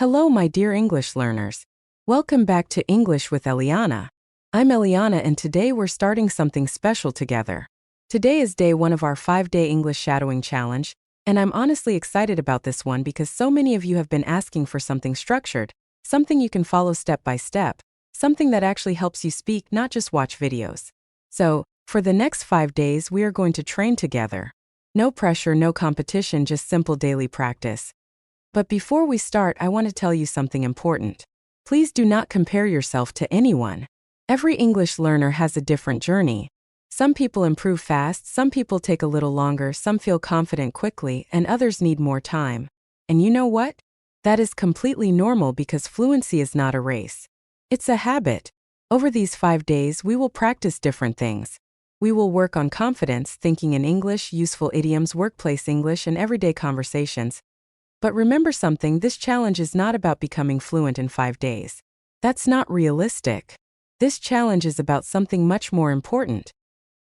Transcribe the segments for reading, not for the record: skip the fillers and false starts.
Hello, my dear English learners. Welcome back to English with Eliana. I'm Eliana, and today we're starting something special together. Today is day 1 of our 5-day English shadowing challenge, and I'm honestly excited about this one because so many of you have been asking for something structured, something you can follow step by step, something that actually helps you speak, not just watch videos. So, for the next 5 days, we are going to train together. No pressure, no competition, just simple daily practice. But before we start, I want to tell you something important. Please do not compare yourself to anyone. Every English learner has a different journey. Some people improve fast, some people take a little longer, some feel confident quickly, and others need more time. And you know what? That is completely normal because fluency is not a race. It's a habit. Over these 5 days, we will practice different things. We will work on confidence, thinking in English, useful idioms, workplace English, and everyday conversations. But remember something, this challenge is not about becoming fluent in 5 days. That's not realistic. This challenge is about something much more important.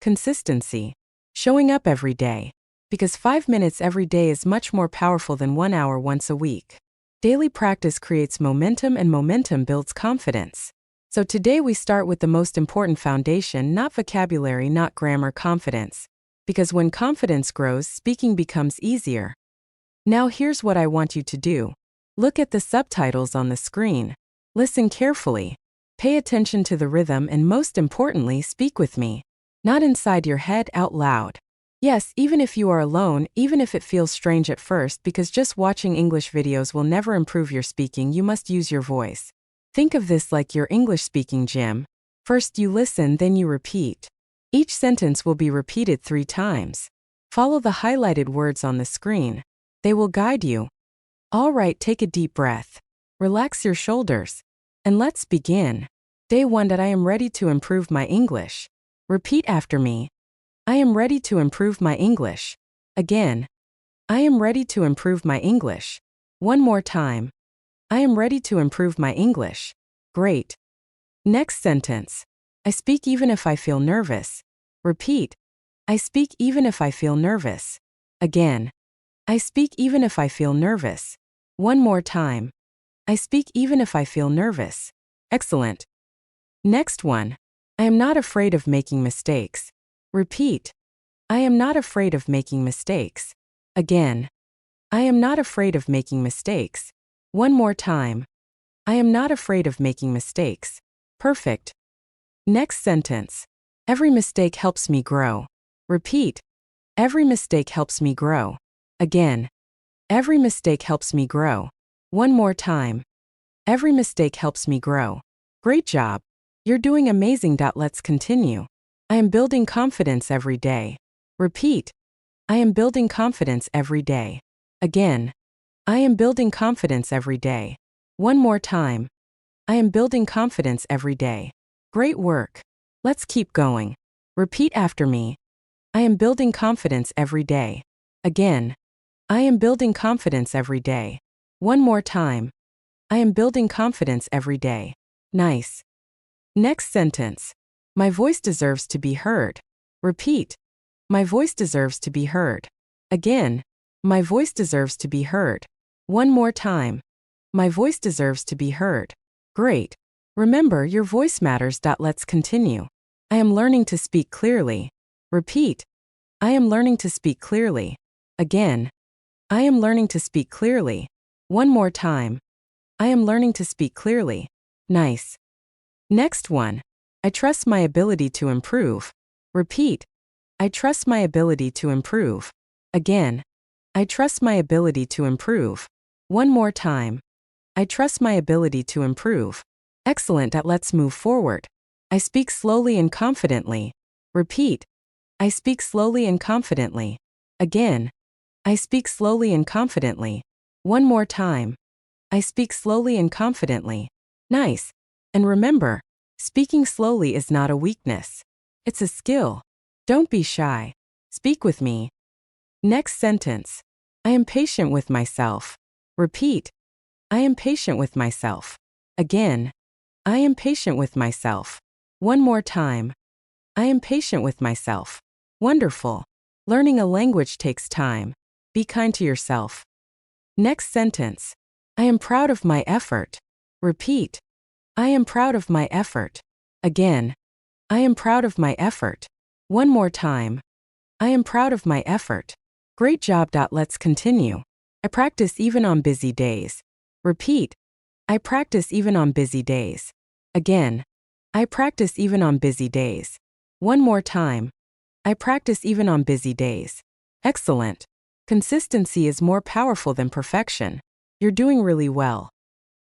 Consistency. Showing up every day. Because 5 minutes every day is much more powerful than 1 hour once a week. Daily practice creates momentum, and momentum builds confidence. So today we start with the most important foundation, not vocabulary, not grammar, confidence. Because when confidence grows, speaking becomes easier. Now here's what I want you to do. Look at the subtitles on the screen. Listen carefully. Pay attention to the rhythm, and most importantly, speak with me. Not inside your head, out loud. Yes, even if you are alone, even if it feels strange at first, because just watching English videos will never improve your speaking, you must use your voice. Think of this like your English speaking gym. First you listen, then you repeat. Each sentence will be repeated 3 times. Follow the highlighted words on the screen. They will guide you. All right, take a deep breath. Relax your shoulders. And let's begin. Day 1. That I am ready to improve my English. Repeat after me. I am ready to improve my English. Again. I am ready to improve my English. One more time. I am ready to improve my English. Great. Next sentence. I speak even if I feel nervous. Repeat. I speak even if I feel nervous. Again. I speak even if I feel nervous. One more time. I speak even if I feel nervous. Excellent. Next one. I am not afraid of making mistakes. Repeat. I am not afraid of making mistakes. Again. I am not afraid of making mistakes. One more time. I am not afraid of making mistakes. Perfect. Next sentence. Every mistake helps me grow. Repeat. Every mistake helps me grow. Again. Every mistake helps me grow. One more time. Every mistake helps me grow. Great job. You're doing amazing. Let's continue. I am building confidence every day. Repeat. I am building confidence every day. Again. I am building confidence every day. One more time. I am building confidence every day. Great work. Let's keep going. Repeat after me. I am building confidence every day. Again. I am building confidence every day. One more time. I am building confidence every day. Nice. Next sentence. My voice deserves to be heard. Repeat. My voice deserves to be heard. Again. My voice deserves to be heard. One more time. My voice deserves to be heard. Great. Remember, your voice matters. Let's continue. I am learning to speak clearly. Repeat. I am learning to speak clearly. Again. I am learning to speak clearly. One more time. I am learning to speak clearly. Nice. Next one. I trust my ability to improve. Repeat. I trust my ability to improve. Again. I trust my ability to improve. One more time. I trust my ability to improve. Excellent. Let's move forward. I speak slowly and confidently. Repeat. I speak slowly and confidently. Again. I speak slowly and confidently. One more time. I speak slowly and confidently. Nice. And remember, speaking slowly is not a weakness. It's a skill. Don't be shy. Speak with me. Next sentence. I am patient with myself. Repeat. I am patient with myself. Again. I am patient with myself. One more time. I am patient with myself. Wonderful. Learning a language takes time. Be kind to yourself. Next sentence. I am proud of my effort. Repeat. I am proud of my effort. Again. I am proud of my effort. One more time. I am proud of my effort. Great job. Let's continue. I practice even on busy days. Repeat. I practice even on busy days. Again. I practice even on busy days. One more time. I practice even on busy days. Excellent. Consistency is more powerful than perfection. You're doing really well.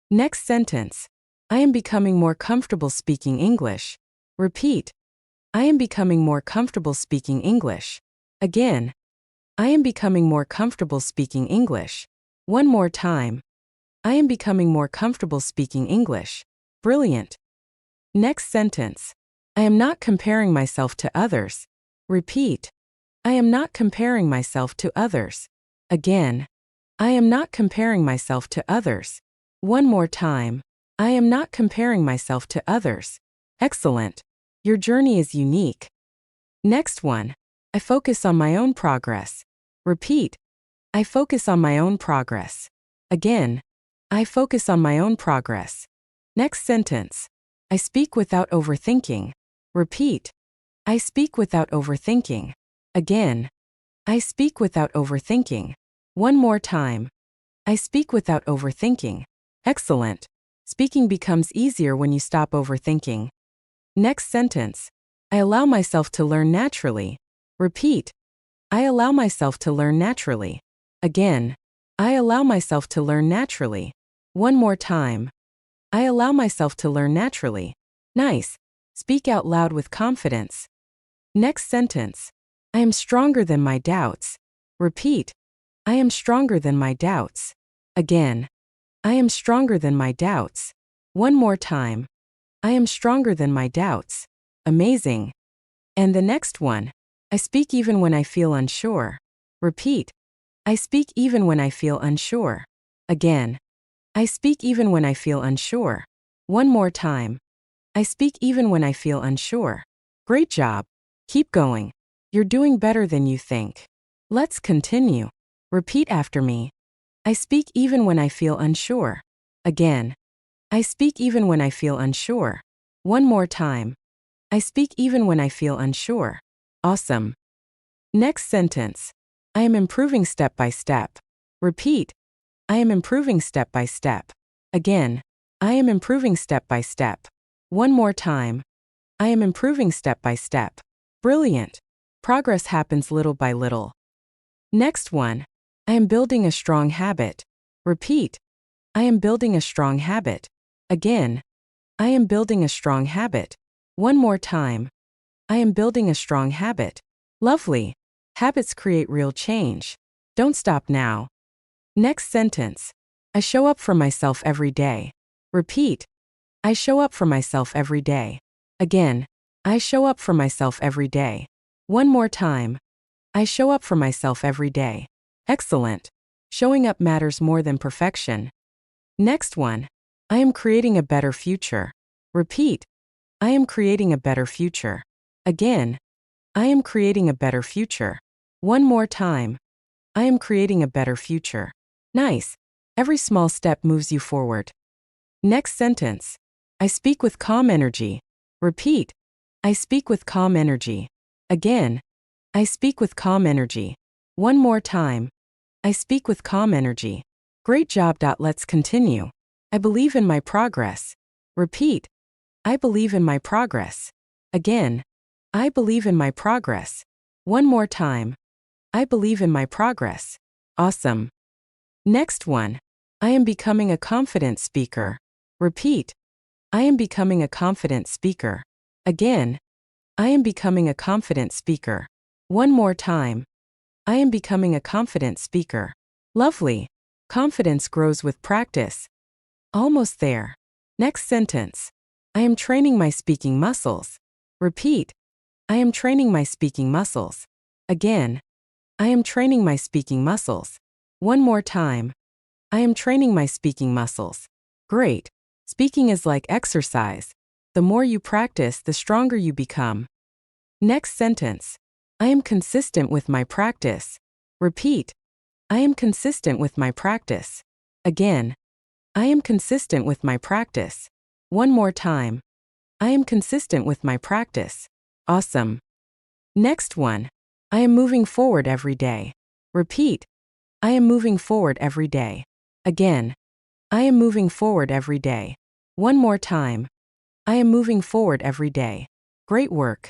Next sentence. I am becoming more comfortable speaking English. Repeat. I am becoming more comfortable speaking English. Again. I am becoming more comfortable speaking English. One more time. I am becoming more comfortable speaking English. Brilliant. Next sentence. I am not comparing myself to others. Repeat. I am not comparing myself to others. Again. I am not comparing myself to others. One more time. I am not comparing myself to others. Excellent. Your journey is unique. Next one. I focus on my own progress. Repeat. I focus on my own progress. Again. I focus on my own progress. Next sentence. I speak without overthinking. Repeat. I speak without overthinking. Again. I speak without overthinking. One more time. I speak without overthinking. Excellent. Speaking becomes easier when you stop overthinking. Next sentence. I allow myself to learn naturally. Repeat. I allow myself to learn naturally. Again. I allow myself to learn naturally. One more time. I allow myself to learn naturally. Nice. Speak out loud with confidence. Next sentence. I am stronger than my doubts. Repeat. I am stronger than my doubts. Again. I am stronger than my doubts. One more time. I am stronger than my doubts. Amazing. And the next one. I speak even when I feel unsure. Repeat. I speak even when I feel unsure. Again. I speak even when I feel unsure. One more time. I speak even when I feel unsure. Great job. Keep going. You're doing better than you think. Let's continue. Repeat after me. I speak even when I feel unsure. Again. I speak even when I feel unsure. One more time. I speak even when I feel unsure. Awesome. Next sentence. I am improving step by step. Repeat. I am improving step by step. Again. I am improving step by step. One more time. I am improving step by step. Brilliant. Progress happens little by little. Next one. I am building a strong habit. Repeat. I am building a strong habit. Again. I am building a strong habit. One more time. I am building a strong habit. Lovely. Habits create real change. Don't stop now. Next sentence. I show up for myself every day. Repeat. I show up for myself every day. Again. I show up for myself every day. One more time. I show up for myself every day. Excellent. Showing up matters more than perfection. Next one. I am creating a better future. Repeat. I am creating a better future. Again. I am creating a better future. One more time. I am creating a better future. Nice. Every small step moves you forward. Next sentence. I speak with calm energy. Repeat. I speak with calm energy. Again. I speak with calm energy. One more time. I speak with calm energy. Great job. Let's continue. I believe in my progress. Repeat. I believe in my progress. Again. I believe in my progress. One more time. I believe in my progress. Awesome. Next one. I am becoming a confident speaker. Repeat. I am becoming a confident speaker. Again. I am becoming a confident speaker. One more time. I am becoming a confident speaker. Lovely. Confidence grows with practice. Almost there. Next sentence. I am training my speaking muscles. Repeat. I am training my speaking muscles. Again. I am training my speaking muscles. One more time. I am training my speaking muscles. Great. Speaking is like exercise. The more you practice, the stronger you become. Next sentence. I am consistent with my practice. Repeat. I am consistent with my practice. Again. I am consistent with my practice. One more time. I am consistent with my practice. Awesome. Next one. I am moving forward every day. Repeat. I am moving forward every day. Again. I am moving forward every day. One more time. I am moving forward every day. Great work.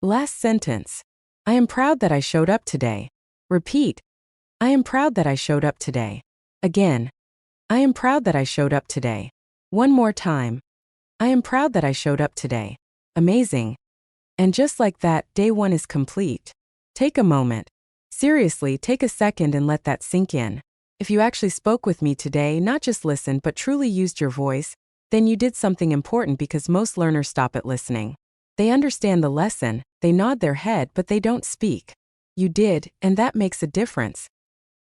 Last sentence. I am proud that I showed up today. Repeat. I am proud that I showed up today. Again. I am proud that I showed up today. One more time. I am proud that I showed up today. Amazing. And just like that, day 1 is complete. Take a moment. Seriously, take a second and let that sink in. If you actually spoke with me today, not just listened but truly used your voice, then you did something important, because most learners stop at listening. They understand the lesson, they nod their head, but they don't speak. You did, and that makes a difference.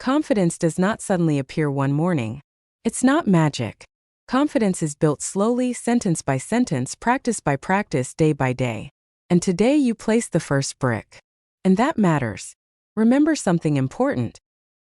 Confidence does not suddenly appear one morning. It's not magic. Confidence is built slowly, sentence by sentence, practice by practice, day by day. And today you placed the first brick. And that matters. Remember something important.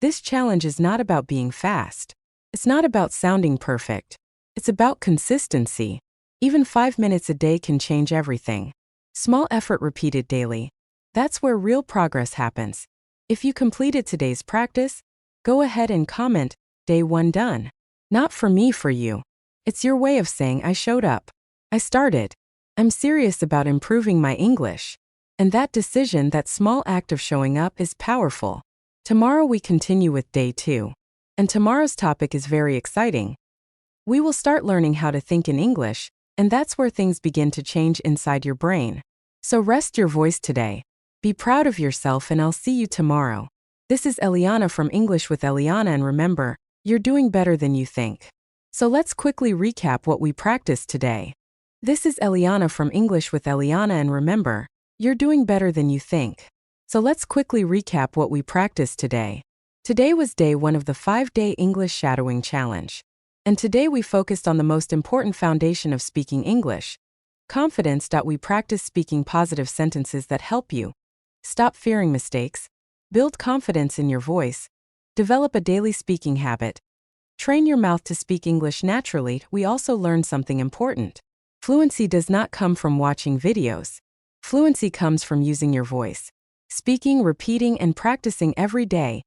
This challenge is not about being fast. It's not about sounding perfect. It's about consistency. Even 5 minutes a day can change everything. Small effort repeated daily. That's where real progress happens. If you completed today's practice, go ahead and comment, day 1 done. Not for me, for you. It's your way of saying I showed up. I started. I'm serious about improving my English. And that decision, that small act of showing up, is powerful. Tomorrow we continue with day 2. And tomorrow's topic is very exciting. We will start learning how to think in English, and that's where things begin to change inside your brain. So rest your voice today. Be proud of yourself, and I'll see you tomorrow. This is Eliana from English with Eliana, and remember, you're doing better than you think. So let's quickly recap what we practiced today. This is Eliana from English with Eliana, and remember, you're doing better than you think. So let's quickly recap what we practiced today. Today was day 1 of the 5-day English shadowing challenge. And today we focused on the most important foundation of speaking English, confidence. We practiced speaking positive sentences that help you stop fearing mistakes, build confidence in your voice, develop a daily speaking habit, train your mouth to speak English naturally. We also learned something important. Fluency does not come from watching videos. Fluency comes from using your voice. Speaking, repeating, and practicing every day,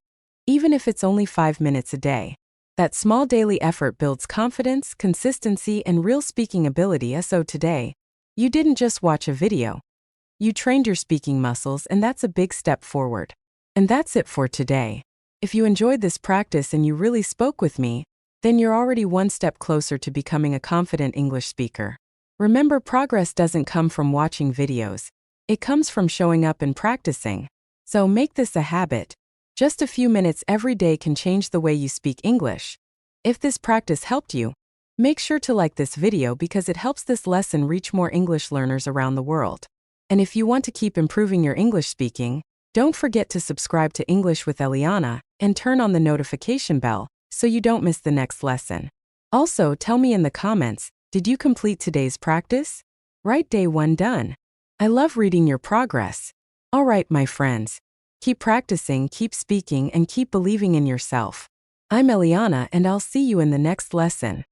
even if it's only 5 minutes a day. That small daily effort builds confidence, consistency, and real speaking ability. So today, you didn't just watch a video. You trained your speaking muscles, and that's a big step forward. And that's it for today. If you enjoyed this practice and you really spoke with me, then you're already one step closer to becoming a confident English speaker. Remember, progress doesn't come from watching videos. It comes from showing up and practicing. So make this a habit. Just a few minutes every day can change the way you speak English. If this practice helped you, make sure to like this video, because it helps this lesson reach more English learners around the world. And if you want to keep improving your English speaking, don't forget to subscribe to English with Eliana and turn on the notification bell so you don't miss the next lesson. Also, tell me in the comments, did you complete today's practice? Write day 1 done. I love reading your progress. All right, my friends. Keep practicing, keep speaking, and keep believing in yourself. I'm Eliana, and I'll see you in the next lesson.